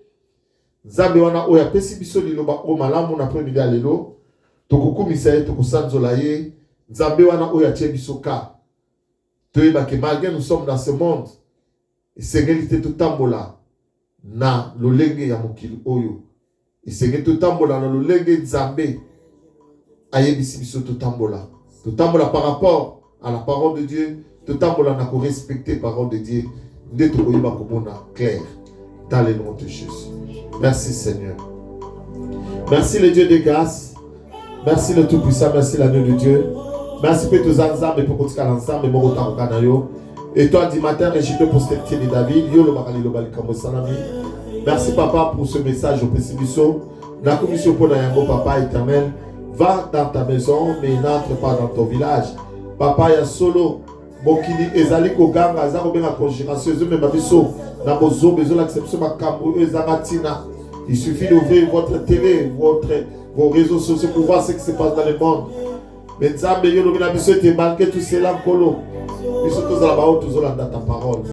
Nzambe wana oya pesi biso liloba o malamu na premier lelo to kokumisa to kosanzola ye. Nzambe wana oya tie biso ka. Toyeba ke malgré nous sommes dans ce monde et sengeli te tambola na lolenge ya mokili oyo. Et sengeli te tambola na lolenge Nzambe ayebisi biso to tambola. To tambola par rapport à la parole de Dieu, to tambola na ko respecter parole de Dieu. Nde to koyeba komona clair dans le nom de Jésus. Merci Seigneur. Merci le Dieu de grâce. Merci le Tout-Puissant, merci l'agneau de Dieu. Merci pour tous ensemble et pour continuer ensemble et toi du matin régime pour cette de David. Merci papa pour ce message au Pessibiso. La commission pour Nayango, papa éternel, va dans ta maison mais n'entre pas dans ton village. Papa ya solo Bokili ezali koganga azako benga conjuration me babiso na bozo besoin l'acception makambo ezamatina. Il suffit d'ouvrir votre télé, vos réseaux sociaux pour voir ce qui se passe dans le monde. Mais Nzambe yo lobi na biso te malgré tout cela nkolo. Biso tozala ba o tozolanda ta parole.